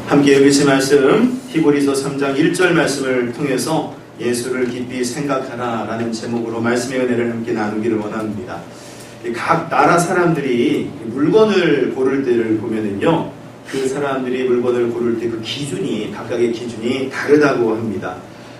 함께 읽으신 말씀 히브리서 3장 1절 말씀을 통해서 예수를 깊이 생각하라 라는 제목으로 말씀의 은혜를 함께 나누기를 원합니다. 각 나라 사람들이 물건을 고를 때를 보면은요, 그 사람들이 물건을 고를 때 그 기준이, 각각의 기준이 다르다고 합니다.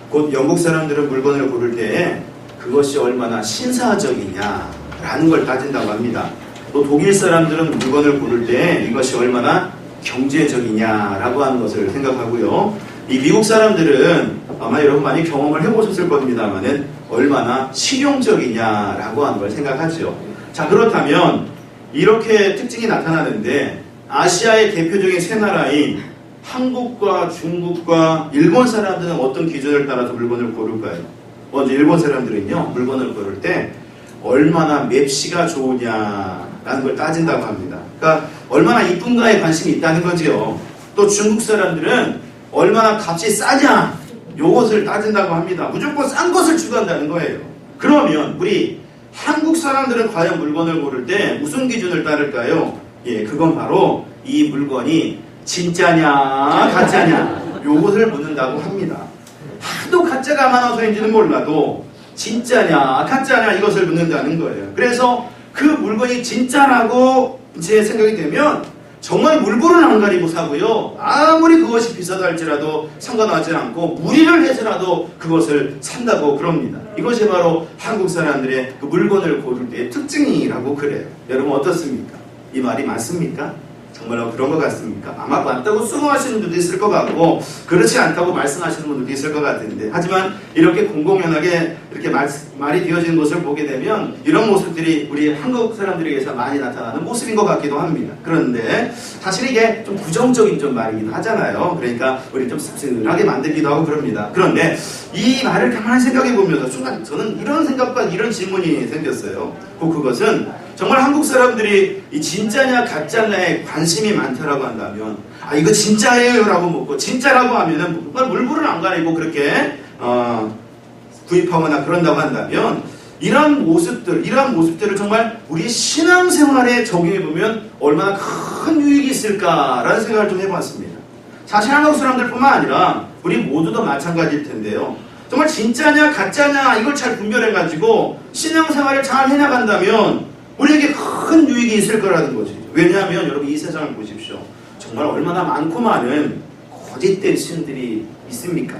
곧 영국 사람들은 물건을 고를 때 그것이 얼마나 신사적이냐라는 걸 따진다고 합니다. 또 독일 사람들은 물건을 고를 때 이것이 얼마나 경제적이냐라고 하는 것을 생각하고요. 이 미국 사람들은 아마 여러분 많이 경험을 해보셨을 겁니다만은 얼마나 실용적이냐라고 하는 걸 생각하죠. 자, 그렇다면 이렇게 특징이 나타나는데 아시아의 대표적인 세 나라인 한국과 중국과 일본 사람들은 어떤 기준을 따라서 물건을 고를까요? 먼저 일본 사람들은요, 물건을 고를 때 얼마나 맵시가 좋으냐라는 걸 따진다고 합니다. 그러니까 얼마나 이쁜가에 관심이 있다는 거죠. 또 중국 사람들은 얼마나 값이 싸냐, 요것을 따진다고 합니다. 무조건 싼 것을 추구한다는 거예요. 그러면 우리 한국 사람들은 과연 물건을 고를 때 무슨 기준을 따를까요? 예, 그건 바로 이 물건이 진짜냐 가짜냐 요것을 묻는다고 합니다. 하도 가짜가 많아서인지는 몰라도 진짜냐 가짜냐 이것을 묻는다는 거예요. 그래서 그 물건이 진짜라고 제 생각이 되면 정말 물건은 안 가리고 사고요, 아무리 그것이 비싸다 할지라도 상관하지 않고 무리를 해서라도 그것을 산다고 그럽니다. 이것이 바로 한국 사람들의 그 물건을 고를 때의 특징이라고 그래요. 여러분 어떻습니까? 이 말이 맞습니까? 정말로 그런 것 같습니까? 아마 맞다고 수긍하시는 분도 있을 것 같고 그렇지 않다고 말씀하시는 분도 있을 것 같은데, 하지만 이렇게 공공연하게 이렇게 말이 되어지는 것을 보게 되면 이런 모습들이 우리 한국 사람들에게서 많이 나타나는 모습인 것 같기도 합니다. 그런데 사실 이게 좀 부정적인 좀 말이기도 하잖아요. 그러니까 우리 좀 씁쓸하게 만들기도 하고 그럽니다. 그런데 이 말을 가만히 생각해 보면서 순간 저는 이런 생각과 이런 질문이 생겼어요. 그것은 정말 한국 사람들이 이 진짜냐 가짜냐에 관심이 많다라고 한다면, 아 이거 진짜예요 라고 묻고 진짜라고 하면은 정말 물불을 안 가리고 그렇게 구입하거나 그런다고 한다면 이러한 모습들을 정말 우리 신앙생활에 적용해보면 얼마나 큰 유익이 있을까라는 생각을 좀 해봤습니다. 사실 한국 사람들뿐만 아니라 우리 모두도 마찬가지일 텐데요, 정말 진짜냐 가짜냐 이걸 잘 분별해가지고 신앙생활을 잘 해나간다면 우리에게 큰 유익이 있을 거라는 거지. 왜냐하면 여러분 이 세상을 보십시오. 정말 얼마나 많고 많은 거짓된 신들이 있습니까?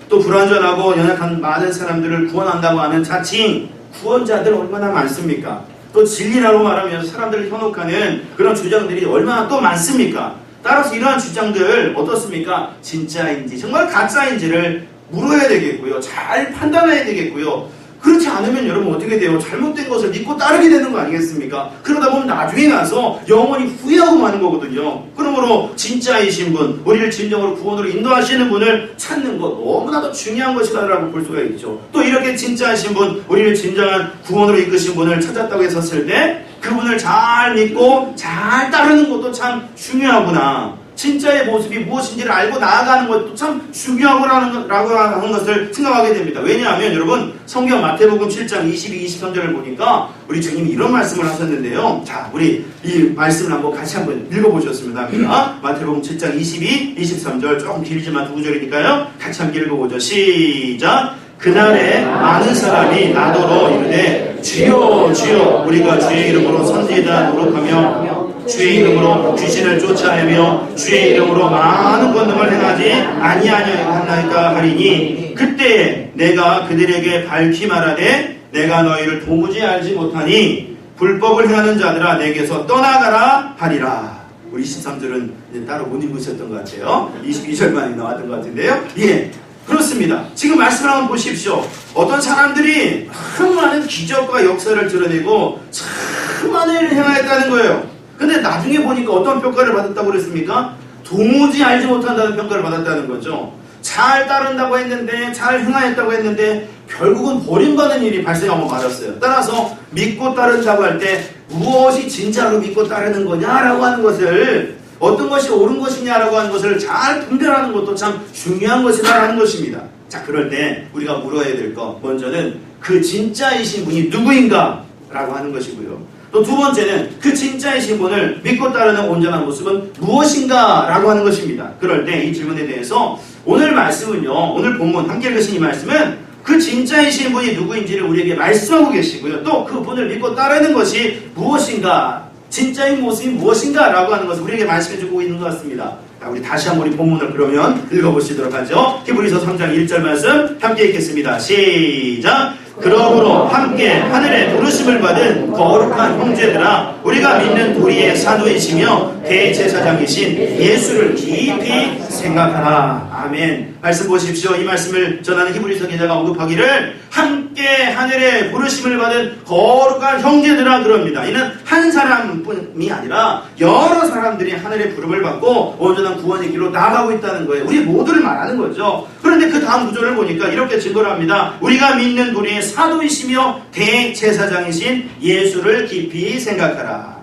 또 불완전하고 연약한 많은 사람들을 구원한다고 하는 자칭 구원자들 얼마나 많습니까? 또 진리라고 말하면서 사람들을 현혹하는 그런 주장들이 얼마나 또 많습니까? 따라서 이러한 주장들 어떻습니까? 진짜인지 정말 가짜인지를 물어야 되겠고요. 잘 판단해야 되겠고요. 그렇지 않으면 여러분 어떻게 돼요? 잘못된 것을 믿고 따르게 되는 거 아니겠습니까? 그러다 보면 나중에 가서 영원히 후회하고 마는 거거든요. 그러므로 진짜이신 분, 우리를 진정으로 구원으로 인도하시는 분을 찾는 것 너무나도 중요한 것이다라고 볼 수가 있죠. 또 이렇게 진짜이신 분, 우리를 진정한 구원으로 이끄신 분을 찾았다고 했었을 때 그분을 잘 믿고 잘 따르는 것도 참 중요하구나. 진짜의 모습이 무엇인지를 알고 나아가는 것도 참 중요하구나라고 하는 것을 생각하게 됩니다. 왜냐하면 여러분 성경 마태복음 7장 22, 23절을 보니까 우리 주님이 이런 말씀을 하셨는데요. 자, 우리 이 말씀을 한번 같이 한번 읽어보셨으면 합니다. 마태복음 7장 22, 23절 조금 길지만 두 구절이니까요. 같이 함께 읽어보죠. 시작! 그날에 많은 사람이 나더러 이르되 주여 주여 우리가 주의 이름으로 선지자 노력하며 주의 이름으로 귀신을 쫓아내며 주의 이름으로 많은 권능을 행하지 아니하나이까 하리니 그때 내가 그들에게 밝히 말하되 내가 너희를 도무지 알지 못하니 불법을 행하는 자들아 내게서 떠나가라 하리라. 우리 23절은 따로 못 읽으셨던 것 같아요. 22절만 나왔던 것 같은데요. 예, 그렇습니다. 지금 말씀을 한번 보십시오. 어떤 사람들이 참 많은 기적과 역사를 드러내고 참 많은 일을 행하였다는 거예요. 근데 나중에 보니까 어떤 평가를 받았다고 그랬습니까? 도무지 알지 못한다는 평가를 받았다는 거죠. 잘 따른다고 했는데, 잘 행하였다고 했는데 결국은 버림받는 일이 발생하고 말았어요. 따라서 믿고 따른다고 할 때 무엇이 진짜로 믿고 따르는 거냐라고 하는 것을, 어떤 것이 옳은 것이냐라고 하는 것을 잘 분별하는 것도 참 중요한 것이라는 것입니다. 자, 그럴 때 우리가 물어야 될 것, 먼저는 그 진짜이신 분이 누구인가 라고 하는 것이고요. 또 두 번째는 그 진짜이신 분을 믿고 따르는 온전한 모습은 무엇인가? 라고 하는 것입니다. 그럴 때 이 질문에 대해서 오늘 말씀은요, 오늘 본문 함께 읽으신 이 말씀은 그 진짜이신 분이 누구인지를 우리에게 말씀하고 계시고요. 또 그 분을 믿고 따르는 것이 무엇인가? 진짜인 모습이 무엇인가? 라고 하는 것을 우리에게 말씀해주고 있는 것 같습니다. 자, 우리 다시 한번 우리 본문을 그러면 읽어보시도록 하죠. 히브리서 3장 1절 말씀 함께 읽겠습니다. 시작! 그러므로 함께 하늘의 부르심을 받은 거룩한 형제들아, 우리가 믿는 도리의 사도이시며 대제사장이신 예수를 깊이 생각하라. 아멘. 말씀 보십시오. 이 말씀을 전하는 히브리서 기자가 언급하기를 함께 하늘의 부르심을 받은 거룩한 형제들아 그럽니다. 이는 한 사람뿐이 아니라 여러 사람들이 하늘의 부름을 받고 온전한 구원의 길로 나아가고 있다는 거예요. 우리 모두를 말하는 거죠. 그런데 그 다음 구절을 보니까 이렇게 증거를 합니다. 우리가 믿는 도리의 사도이시며 대제사장이신 예수를 깊이 생각하라.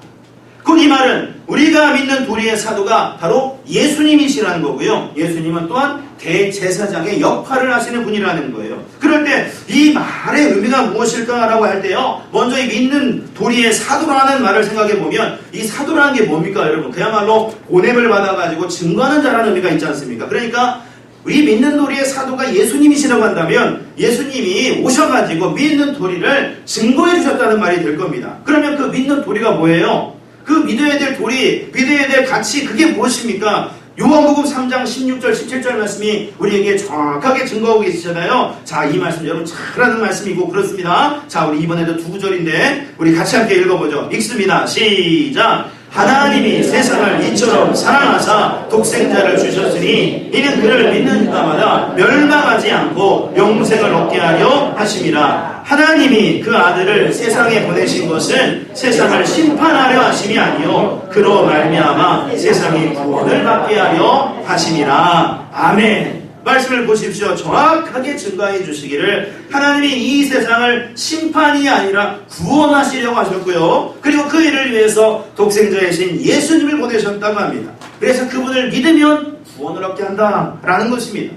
그 이 말은 우리가 믿는 도리의 사도가 바로 예수님이시라는 거고요. 예수님은 또한 대제사장의 역할을 하시는 분이라는 거예요. 그럴 때 이 말의 의미가 무엇일까라고 할 때요, 먼저 이 믿는 도리의 사도라는 말을 생각해 보면 이 사도라는 게 뭡니까 여러분? 그야말로 보냄을 받아가지고 증거하는 자라는 의미가 있지 않습니까? 그러니까 우리 믿는 도리의 사도가 예수님이시라고 한다면 예수님이 오셔가지고 믿는 도리를 증거해 주셨다는 말이 될 겁니다. 그러면 그 믿는 도리가 뭐예요? 그 믿어야 될 도리, 믿어야 될 가치, 그게 무엇입니까? 요한복음 3장 16절 17절 말씀이 우리에게 정확하게 증거하고 계시잖아요. 자, 이 말씀 여러분 잘 아는 말씀이고 그렇습니다. 자, 우리 이번에도 두 구절인데 우리 같이 함께 읽어보죠. 읽습니다. 시작! 하나님이 세상을 이처럼 사랑하사 독생자를 주셨으니 이는 그를 믿는 자마다 멸망하지 않고 영생을 얻게 하려 하심이라. 하나님이 그 아들을 세상에 보내신 것은 세상을 심판하려 하심이 아니요 그로 말미암아 세상이 구원을 받게 하려 하심이라. 아멘. 말씀을 보십시오. 정확하게 증거해 주시기를 하나님이 이 세상을 심판이 아니라 구원하시려고 하셨고요. 그리고 그 일을 위해서 독생자이신 예수님을 보내셨다고 합니다. 그래서 그분을 믿으면 구원을 얻게 한다라는 것입니다.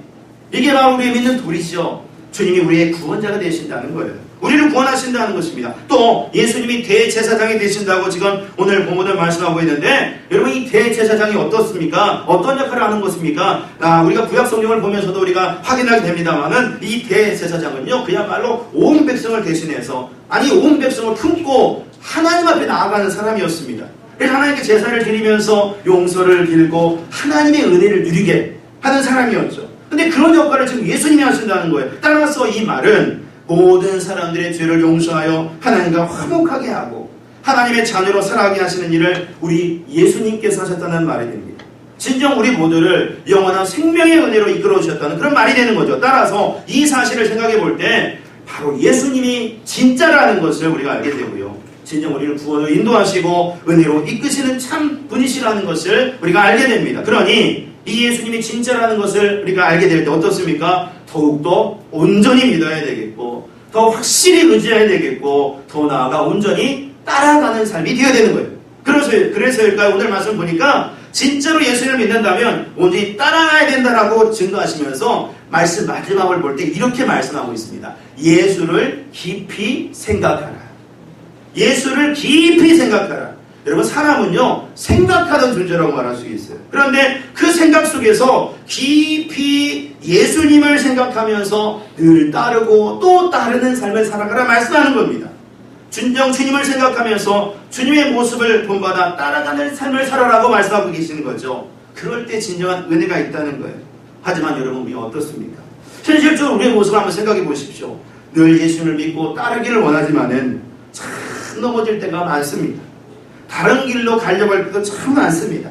이게 바로 우리의 믿는 도리죠. 주님이 우리의 구원자가 되신다는 거예요. 우리를 구원하신다는 것입니다. 또 예수님이 대제사장이 되신다고 지금 오늘 본문을 말씀하고 있는데 여러분 이 대제사장이 어떻습니까? 어떤 역할을 하는 것입니까? 우리가 구약 성경을 보면서도 우리가 확인하게 됩니다만은 이 대제사장은요 그야말로 온 백성을 대신해서 온 백성을 품고 하나님 앞에 나아가는 사람이었습니다. 그래서 하나님께 제사를 드리면서 용서를 빌고 하나님의 은혜를 누리게 하는 사람이었죠. 근데 그런 역할을 지금 예수님이 하신다는 거예요. 따라서 이 말은 모든 사람들의 죄를 용서하여 하나님과 화목하게 하고 하나님의 자녀로 살아가게 하시는 일을 우리 예수님께서 하셨다는 말이 됩니다. 진정 우리 모두를 영원한 생명의 은혜로 이끌어 주셨다는 그런 말이 되는 거죠. 따라서 이 사실을 생각해 볼 때 바로 예수님이 진짜라는 것을 우리가 알게 되고요. 진정 우리를 구원으로 인도하시고 은혜로 이끄시는 참 분이시라는 것을 우리가 알게 됩니다. 그러니 이 예수님이 진짜라는 것을 우리가 알게 될 때 어떻습니까? 더욱더 온전히 믿어야 되겠고 더 확실히 의지해야 되겠고 더 나아가 온전히 따라가는 삶이 되어야 되는 거예요. 그래서일까요? 오늘 말씀 보니까 진짜로 예수님을 믿는다면 온전히 따라가야 된다라고 증거하시면서 말씀 마지막을 볼 때 이렇게 말씀하고 있습니다. 예수를 깊이 생각하라. 예수를 깊이 생각하라. 여러분 사람은요 생각하던 존재라고 말할 수 있어요. 그런데 그 생각 속에서 깊이 예수님을 생각하면서 늘 따르고 또 따르는 삶을 살아가라 말씀하는 겁니다. 진정 주님을 생각하면서 주님의 모습을 본받아 따라가는 삶을 살아라고 말씀하고 계시는 거죠. 그럴 때 진정한 은혜가 있다는 거예요. 하지만 여러분 우리가 어떻습니까? 현실적으로 우리의 모습을 한번 생각해 보십시오. 늘 예수님을 믿고 따르기를 원하지만은 참 넘어질 때가 많습니다. 다른 길로 가려고 할 때도 참 많습니다.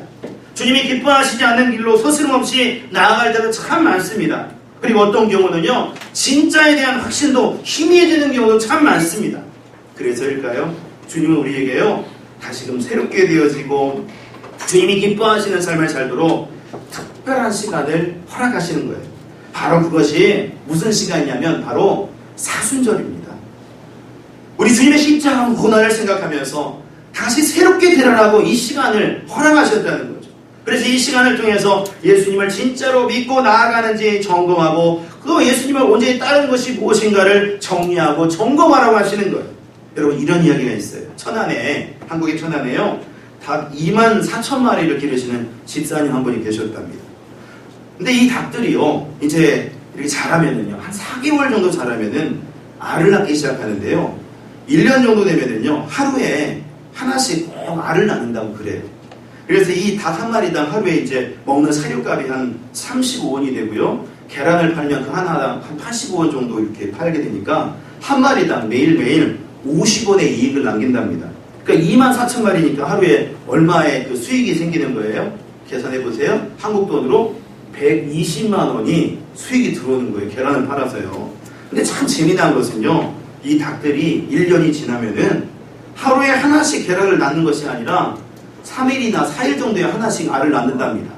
주님이 기뻐하시지 않는 길로 서스름없이 나아갈 때도 참 많습니다. 그리고 어떤 경우는요 진짜에 대한 확신도 희미해지는 경우도 참 많습니다. 그래서일까요? 주님은 우리에게요 다시금 새롭게 되어지고 주님이 기뻐하시는 삶을 살도록 특별한 시간을 허락하시는 거예요. 바로 그것이 무슨 시간이냐면 바로 사순절입니다. 우리 주님의 십자가 고난을 생각하면서 다시 새롭게 되라고 이 시간을 허락하셨다는 거죠. 그래서 이 시간을 통해서 예수님을 진짜로 믿고 나아가는지 점검하고 그 예수님을 온전히 따르는 것이 무엇인가를 정리하고 점검하라고 하시는 거예요. 여러분 이런 이야기가 있어요. 천안에, 한국의 천안에요, 닭 24,000마리를 기르시는 집사님 한 분이 계셨답니다. 근데 이 닭들이요, 이제 이렇게 자라면은요, 한 4개월 정도 자라면은 알을 낳기 시작하는데요, 1년 정도 되면은요, 하루에 하나씩 꼭 알을 낳는다고 그래요. 그래서 이 닭 한 마리당 하루에 이제 먹는 사료값이 한 35원이 되고요, 계란을 팔면 그 하나당 한 85원 정도 이렇게 팔게 되니까 한 마리당 매일매일 50원의 이익을 남긴답니다. 그러니까 24,000마리니까 하루에 얼마의 그 수익이 생기는 거예요? 계산해 보세요. 한국 돈으로 120만 원이 수익이 들어오는 거예요. 계란을 팔아서요. 근데 참 재미난 것은요, 이 닭들이 1년이 지나면은 하루에 하나씩 계란을 낳는 것이 아니라 3일이나 4일 정도에 하나씩 알을 낳는답니다.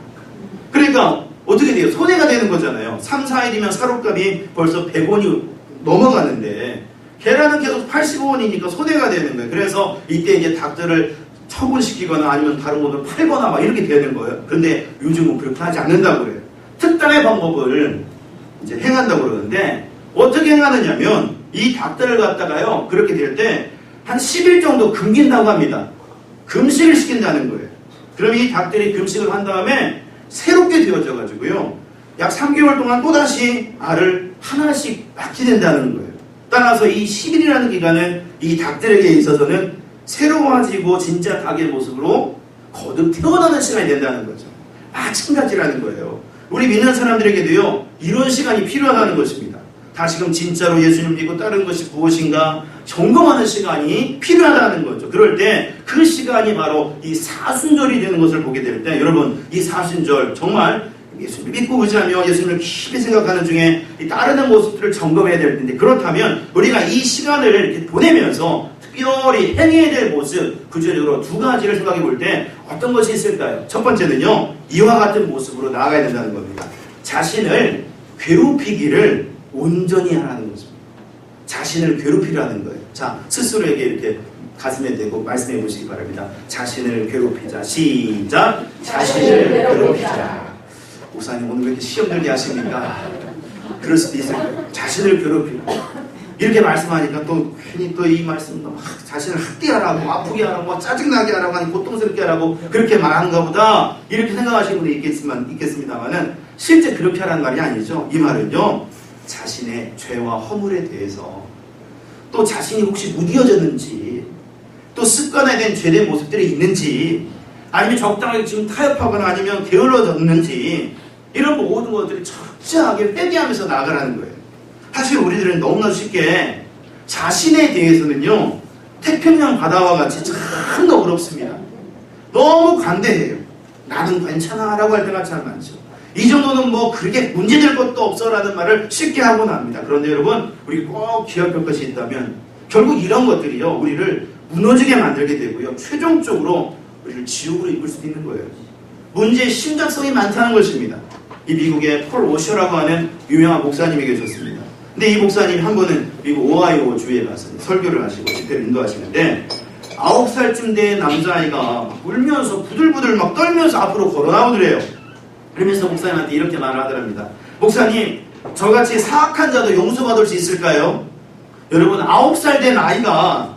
그러니까 어떻게 돼요? 손해가 되는 거잖아요. 3, 4일이면 사료값이 벌써 100원이 넘어가는데 계란은 계속 85원이니까 손해가 되는 거예요. 그래서 이때 이제 닭들을 처분시키거나 아니면 다른 곳으로 팔거나 막 이렇게 되는 거예요. 그런데 요즘은 그렇게 하지 않는다고 그래요. 특단의 방법을 이제 행한다고 그러는데, 어떻게 행하느냐면 이 닭들을 갖다가요, 그렇게 될 때 한 10일 정도 금긴다고 합니다. 금식을 시킨다는 거예요. 그럼 이 닭들이 금식을 한 다음에 새롭게 되어져 가지고요, 약 3개월 동안 또다시 알을 하나씩 낳게 된다는 거예요. 따라서 이 10일이라는 기간은 이 닭들에게 있어서는 새로워지고 진짜 닭의 모습으로 거듭 태어나는 시간이 된다는 거죠. 마찬가지라는 거예요. 우리 믿는 사람들에게도요, 이런 시간이 필요하다는 것입니다. 다시금 진짜로 예수님 믿고 따르는 것이 무엇인가 점검하는 시간이 필요하다는 거죠. 그럴 때 그 시간이 바로 이 사순절이 되는 것을 보게 될 때, 여러분 이 사순절 정말 예수님을 믿고 의지하며 예수님을 깊이 생각하는 중에 이 따르는 모습들을 점검해야 될 텐데, 그렇다면 우리가 이 시간을 이렇게 보내면서 특별히 행해야 될 모습, 구체적으로 두 가지를 생각해 볼 때 어떤 것이 있을까요? 첫 번째는요, 이와 같은 모습으로 나아가야 된다는 겁니다. 자신을 괴롭히기를 온전히 하라는 것입니다. 자신을 괴롭히라는 거예요. 자, 스스로에게 이렇게 가슴에 대고 말씀해 보시기 바랍니다. 자신을 괴롭히자. 시작. 자신을 괴롭히자. 목사님 오늘 왜 이렇게 시험 들게 하십니까? 그럴 수도 있을 거예요. 자신을 괴롭히라. 이렇게 말씀하니까 또 괜히 또 이 말씀 자신을 학대하라고, 아프게 하라고, 짜증나게 하라고, 아니 고통스럽게 하라고 그렇게 말하는가 보다 이렇게 생각하시는 분이 있겠습니다만은 실제 그렇게 하라는 말이 아니죠. 이 말은요, 자신의 죄와 허물에 대해서, 또 자신이 혹시 무디어졌는지, 또 습관에 대한 죄된 모습들이 있는지, 아니면 적당하게 지금 타협하거나 아니면 게을러졌는지, 이런 모든 것들을 철저하게 회개하면서 나아가라는 거예요. 사실 우리들은 너무나 쉽게 자신에 대해서는요, 태평양 바다와 같이 참 어렵습니다. 너무 관대해요. 나는 괜찮아 라고 할 때가 참 많죠. 이 정도는 뭐 그렇게 문제될 것도 없어 라는 말을 쉽게 하고 납니다. 그런데 여러분, 우리 꼭 기억할 것이 있다면 결국 이런 것들이요, 우리를 무너지게 만들게 되고요, 최종적으로 우리를 지옥으로 이끌 수도 있는 거예요. 문제의 심각성이 많다는 것입니다. 이 미국의 폴 워셔라고 하는 유명한 목사님이 계셨습니다. 근데 이 목사님이 한 번은 미국 오하이오 주에 가서 설교를 하시고 집회를 인도하시는데, 9살쯤 된 남자아이가 막 울면서 부들부들 막 떨면서 앞으로 걸어 나오더래요. 그러면서 목사님한테 이렇게 말을 하더랍니다. 목사님, 저같이 사악한 자도 용서받을 수 있을까요? 여러분, 9살 된 아이가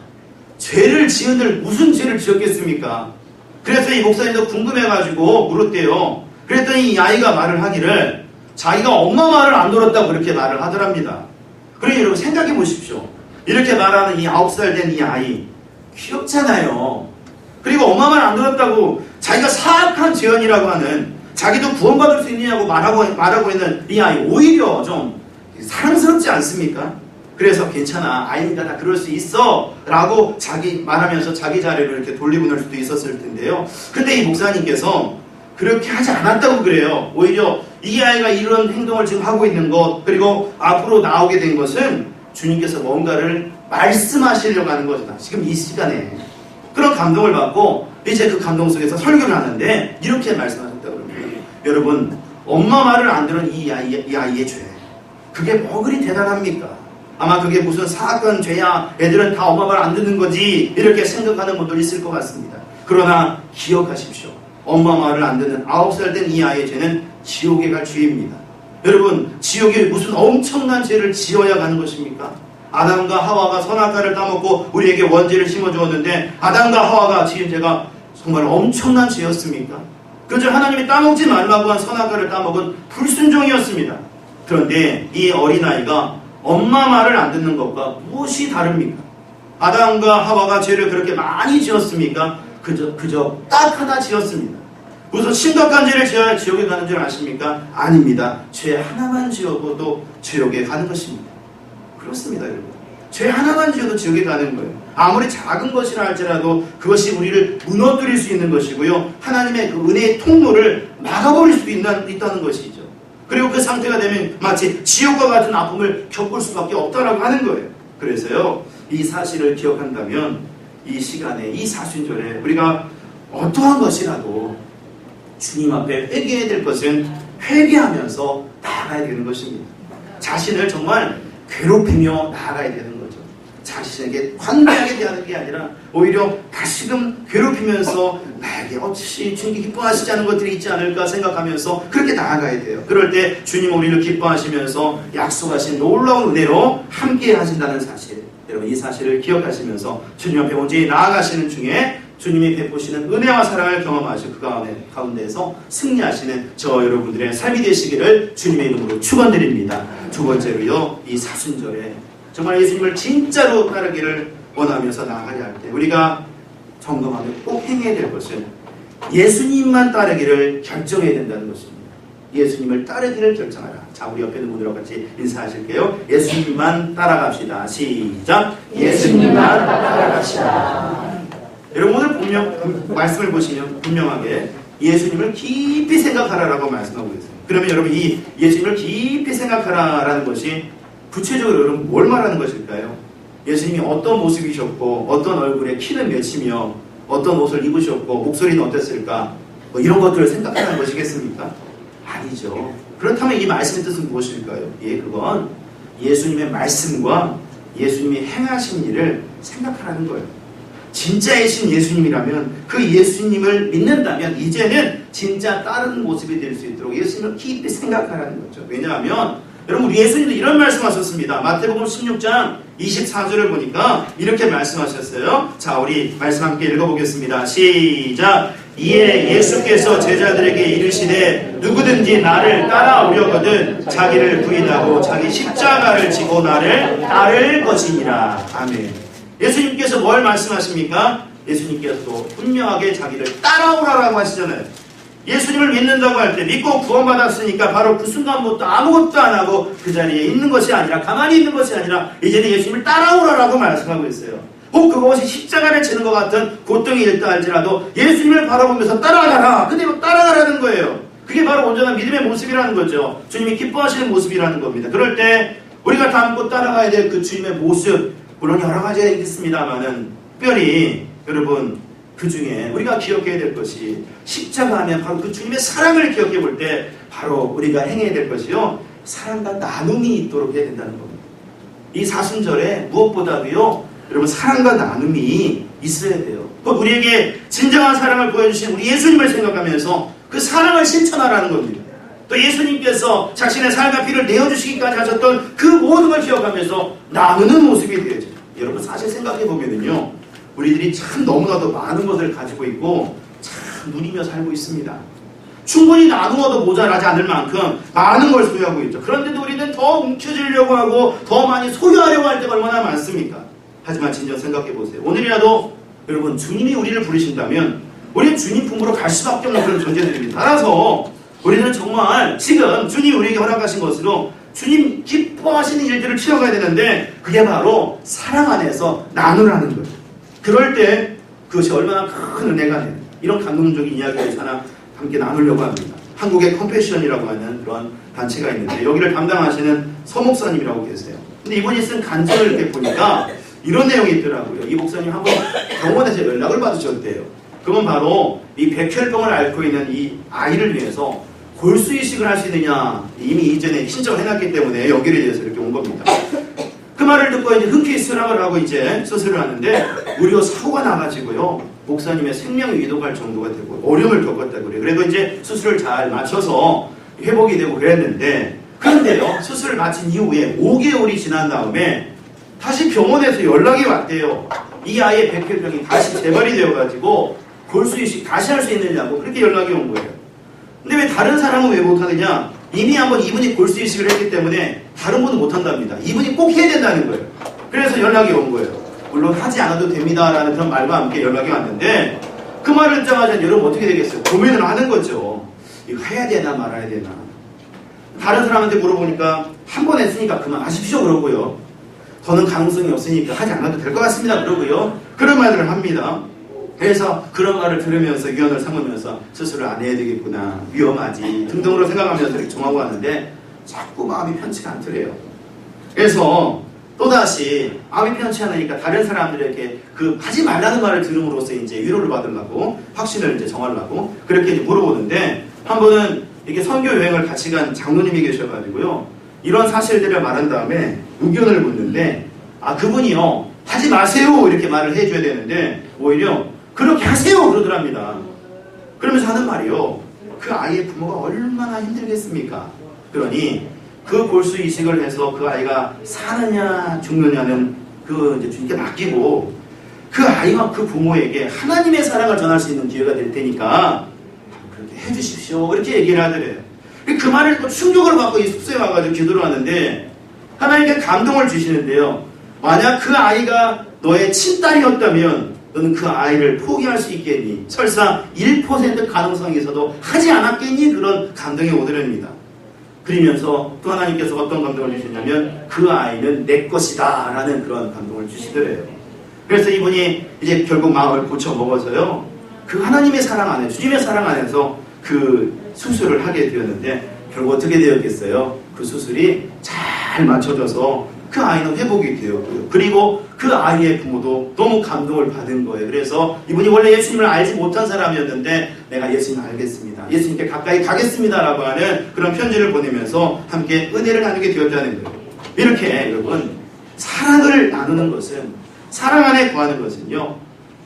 죄를 지은들 무슨 죄를 지었겠습니까? 그래서 이 목사님도 궁금해가지고 물었대요. 그랬더니 이 아이가 말을 하기를 자기가 엄마 말을 안 들었다고 그렇게 말을 하더랍니다. 그러니 여러분 생각해 보십시오. 이렇게 말하는 이 9살 된 이 아이, 귀엽잖아요. 그리고 엄마 말 안 들었다고 자기가 사악한 죄인이라고 하는, 자기도 구원받을 수 있느냐고 말하고 있는 이 아이, 오히려 좀 사랑스럽지 않습니까? 그래서 괜찮아, 아이니까 다 그럴 수 있어 라고 자기 말하면서 자기 자리를 이렇게 돌리고 날 수도 있었을 텐데요. 근데 이 목사님께서 그렇게 하지 않았다고 그래요. 오히려 이 아이가 이런 행동을 지금 하고 있는 것, 그리고 앞으로 나오게 된 것은 주님께서 뭔가를 말씀하시려고 하는 것이다, 지금 이 시간에. 그런 감동을 받고 이제 그 감동 속에서 설교를 하는데 이렇게 말씀하셨다고 합니다. 여러분, 엄마 말을 안 들은 이 아이의 죄, 그게 뭐 그리 대단합니까? 아마 그게 무슨 사악한 죄야, 애들은 다 엄마 말 안 듣는 거지, 이렇게 생각하는 분들 있을 것 같습니다. 그러나 기억하십시오. 엄마 말을 안 듣는 9살 된 이 아이의 죄는 지옥에 갈 죄입니다. 여러분, 지옥에 무슨 엄청난 죄를 지어야 가는 것입니까? 아담과 하와가 선악과를 따먹고 우리에게 원죄를 심어주었는데 아담과 하와가 지은 죄가 정말 엄청난 죄였습니까? 그저 하나님이 따먹지 말라고 한 선악과를 따먹은 불순종이었습니다. 그런데 이 어린아이가 엄마 말을 안 듣는 것과 무엇이 다릅니까? 아담과 하와가 죄를 그렇게 많이 지었습니까? 그저 딱 하나 지었습니다. 무슨 심각한 죄를 지어야 지옥에 가는 줄 아십니까? 아닙니다. 죄 하나만 지어도 지옥에 가는 것입니다. 그렇습니다, 여러분. 죄 하나만 지어도 지옥에 가는 거예요. 아무리 작은 것이라 할지라도 그것이 우리를 무너뜨릴 수 있는 것이고요. 하나님의 그 은혜의 통로를 막아버릴 수도 있다는 것이죠. 그리고 그 상태가 되면 마치 지옥과 같은 아픔을 겪을 수밖에 없다라고 하는 거예요. 그래서요, 이 사실을 기억한다면 이 시간에, 이 사순절에 우리가 어떠한 것이라도 주님 앞에 회개해야 될 것은 회개하면서 나아가야 되는 것입니다. 자신을 정말 괴롭히며 나아가야 되는 거죠. 자신에게 관대하게 대하는 게 아니라 오히려 다시금 괴롭히면서 나에게 어찌 주님이 기뻐하시지 않은 것들이 있지 않을까 생각하면서 그렇게 나아가야 돼요. 그럴 때 주님은 우리를 기뻐하시면서 약속하신 놀라운 은혜로 함께 하신다는 사실, 여러분 이 사실을 기억하시면서 주님 앞에 온전히 나아가시는 중에 주님이 베푸시는 은혜와 사랑을 경험하시고 그 가운데에서 승리하시는 저 여러분들의 삶이 되시기를 주님의 이름으로 축원드립니다. 두 번째로요, 이 사순절에 정말 예수님을 진짜로 따르기를 원하면서 나아가야 할 때 우리가 점검하며 꼭 행해야 될 것은 예수님만 따르기를 결정해야 된다는 것입니다. 예수님을 따르기를 결정하라. 자, 우리 옆에 있는 분들과 같이 인사하실게요. 예수님만 따라갑시다. 시작. 예수님만 따라갑시다. 여러분 오늘 분명 말씀을 보시면 분명하게 예수님을 깊이 생각하라라고 말씀하고 있어요. 그러면 여러분 이 예수님을 깊이 생각하라라는 것이 구체적으로 여러분 뭘 말하는 것일까요? 예수님이 어떤 모습이셨고 어떤 얼굴에 키는 몇이며 어떤 옷을 입으셨고 목소리는 어땠을까? 뭐 이런 것들을 생각하는 것이겠습니까? 아니죠. 그렇다면 이 말씀의 뜻은 무엇일까요? 예, 그건 예수님의 말씀과 예수님이 행하신 일을 생각하라는 거예요. 진짜이신 예수님이라면 그 예수님을 믿는다면 이제는 진짜 다른 모습이 될 수 있도록 예수님을 깊이 생각하라는 거죠. 왜냐하면 여러분 우리 예수님도 이런 말씀하셨습니다. 마태복음 16장 24절을 보니까 이렇게 말씀하셨어요. 자, 우리 말씀 함께 읽어보겠습니다. 시작. 이에 예수께서 제자들에게 이르시되 누구든지 나를 따라오려거든 자기를 부인하고 자기 십자가를 지고 나를 따를 것이니라. 아멘. 예수님께서 뭘 말씀하십니까? 예수님께서도 분명하게 자기를 따라오라라고 하시잖아요. 예수님을 믿는다고 할 때 믿고 구원받았으니까 바로 그 순간부터 아무것도 안 하고 그 자리에 있는 것이 아니라 가만히 있는 것이 아니라 이제는 예수님을 따라오라라고 말씀하고 있어요. 혹 그것이 십자가를 지는 것 같은 고통이 있다 할지라도 예수님을 바라보면서 따라가라. 그대로 따라가라는 거예요. 그게 바로 온전한 믿음의 모습이라는 거죠. 주님이 기뻐하시는 모습이라는 겁니다. 그럴 때 우리가 닮고 따라가야 될 그 주님의 모습 물론 여러 가지가 있겠습니다만은 특별히 여러분 그 중에 우리가 기억해야 될 것이 십자가 하면 바로 그 주님의 사랑을 기억해 볼 때 바로 우리가 행해야 될 것이요 사랑과 나눔이 있도록 해야 된다는 겁니다. 이 사순절에 무엇보다도요 여러분 사랑과 나눔이 있어야 돼요. 우리에게 진정한 사랑을 보여주신 우리 예수님을 생각하면서 그 사랑을 실천하라는 겁니다. 또 예수님께서 자신의 삶과 피를 내어주시기까지 하셨던 그 모든 걸 기억하면서 나누는 모습이 되어야죠. 여러분 사실 생각해보면요 우리들이 참 너무나도 많은 것을 가지고 있고 참 누리며 살고 있습니다. 충분히 나누어도 모자라지 않을 만큼 많은 걸 소유하고 있죠. 그런데도 우리는 더 움켜쥐려고 하고 더 많이 소유하려고 할 때가 얼마나 많습니까? 하지만 진정 생각해보세요. 오늘이라도 여러분 주님이 우리를 부르신다면 우리는 주님 품으로 갈 수밖에 없는 그런 존재들입니다. 따라서 우리는 정말 지금 주님이 우리에게 허락하신 것으로 주님 기뻐하시는 일들을 채워가야 되는데 그게 바로 사랑 안에서 나누라는 거예요. 그럴 때 그것이 얼마나 큰 은혜가 돼요. 이런 감동적인 이야기를 하나 함께 나누려고 합니다. 한국의 컴패션이라고 하는 그런 단체가 있는데 여기를 담당하시는 서 목사님이라고 계세요. 근데 이분이 쓴 간증을 이렇게 보니까 이런 내용이 있더라고요. 이 목사님 한번 병원에서 연락을 받으셨대요. 그건 바로 이 백혈병을 앓고 있는 이 아이를 위해서 골수 이식을 할 수 있느냐 이미 이전에 신청을 해놨기 때문에 여기를 위해서 이렇게 온 겁니다. 그 말을 듣고 이제 흔쾌히 수락을 하고 이제 수술을 하는데 무려 사고가 나가지고요 목사님의 생명이 위독할 정도가 되고 어려움을 겪었다고 그래요. 그래도 이제 수술을 잘 마쳐서 회복이 되고 그랬는데 그런데요 수술을 마친 이후에 5개월이 지난 다음에 다시 병원에서 연락이 왔대요. 이 아이의 백혈병이 다시 재발이 되어가지고 골수이식 다시 할 수 있느냐고 그렇게 연락이 온 거예요. 근데 왜 다른 사람은 왜 못하느냐? 이미 한번 이분이 골수이식을 했기 때문에 다른 분은 못한답니다. 이분이 꼭 해야 된다는 거예요. 그래서 연락이 온 거예요. 물론 하지 않아도 됩니다라는 그런 말과 함께 연락이 왔는데 그 말을 듣자마자 여러분 어떻게 되겠어요? 고민을 하는 거죠. 이거 해야 되나 말아야 되나. 다른 사람한테 물어보니까 한 번 했으니까 그만하십시오 그러고요. 더는 가능성이 없으니까 하지 않아도 될 것 같습니다 그러고요. 그런 말들을 합니다. 그래서 그런 말을 들으면서 위안을 삼으면서 스스로 안 해야 되겠구나, 위험하지 등등으로 생각하면서 이렇게 정하고 왔는데 자꾸 마음이 편치가 않더래요. 그래서 또다시 마음이 편치 않으니까 다른 사람들에게 그 하지 말라는 말을 들음으로써 이제 위로를 받으려고 확신을 이제 정하려고 그렇게 이제 물어보는데 한 번은 이렇게 선교 여행을 같이 간 장로님이 계셔가지고요. 이런 사실들을 말한 다음에 의견을 묻는데 그분이요 하지 마세요 이렇게 말을 해줘야 되는데 오히려 그렇게 하세요 그러더랍니다. 그러면서 하는 말이요. 그 아이의 부모가 얼마나 힘들겠습니까? 그러니 그 골수 이식을 해서 그 아이가 사느냐 죽느냐는 그 이제 주님께 맡기고 그 아이와 그 부모에게 하나님의 사랑을 전할 수 있는 기회가 될 테니까 그렇게 해주십시오. 이렇게 얘기를 하더래요. 그 말을 또 충격을 받고 이 숙소에 와가지고 기도를 하는데 하나님께 감동을 주시는데요. 만약 그 아이가 너의 친딸이었다면 너는 그 아이를 포기할 수 있겠니? 설사 1% 가능성이 있어도 하지 않았겠니? 그런 감동이 오더랍니다. 그러면서 또 하나님께서 어떤 감동을 주시냐면 그 아이는 내 것이다 라는 그런 감동을 주시더래요. 그래서 이분이 이제 결국 마음을 고쳐 먹어서요. 그 하나님의 사랑 안에 주님의 사랑 안에서 그 수술을 하게 되었는데 결국 어떻게 되었겠어요? 그 수술이 잘 맞춰져서 그 아이는 회복이 되었고요. 그리고 그 아이의 부모도 너무 감동을 받은 거예요. 그래서 이분이 원래 예수님을 알지 못한 사람이었는데 내가 예수님을 알겠습니다. 예수님께 가까이 가겠습니다. 라고 하는 그런 편지를 보내면서 함께 은혜를 나누게 되었다는 거예요. 이렇게 여러분 사랑을 나누는 것은 사랑 안에 거하는 것은요.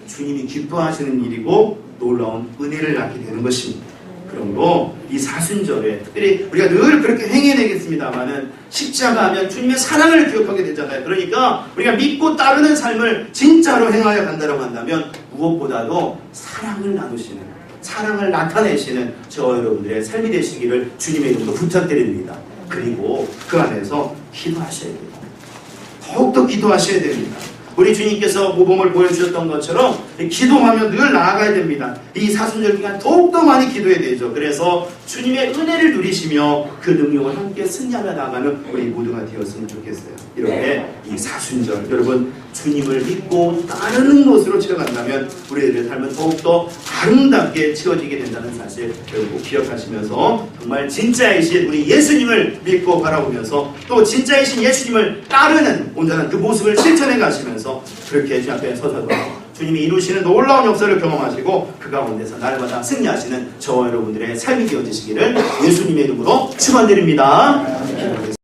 주님이 기뻐하시는 일이고 놀라운 은혜를 낳게 되는 것입니다. 그러므로 이 사순절에 특별히 우리가 늘 그렇게 행해내겠습니다만은 십자가 하면 주님의 사랑을 기억하게 되잖아요. 그러니까 우리가 믿고 따르는 삶을 진짜로 행하여 간다고 한다면 무엇보다도 사랑을 나누시는 사랑을 나타내시는 저와 여러분들의 삶이 되시기를 주님의 이름으로 부탁드립니다. 그리고 그 안에서 기도하셔야 됩니다. 더욱더 기도하셔야 됩니다. 우리 주님께서 모범을 보여주셨던 것처럼 기도하며 늘 나아가야 됩니다. 이 사순절 기간 더욱더 많이 기도해야 되죠. 그래서 주님의 은혜를 누리시며 그 능력을 함께 승리하며 나가는 우리 모두가 되었으면 좋겠어요. 이렇게 이 사순절 여러분 주님을 믿고 따르는 것으로 채워간다면 우리들의 삶은 더욱더 아름답게 채워지게 된다는 사실 꼭 기억하시면서 정말 진짜이신 우리 예수님을 믿고 바라보면서 또 진짜이신 예수님을 따르는 온전한 그 모습을 실천해 가시면서 그렇게 주 앞에 서서도 주님이 이루시는 놀라운 역사를 경험하시고 그 가운데서 날마다 승리하시는 저와 여러분들의 삶이 되어지시기를 예수님의 이름으로 축원드립니다.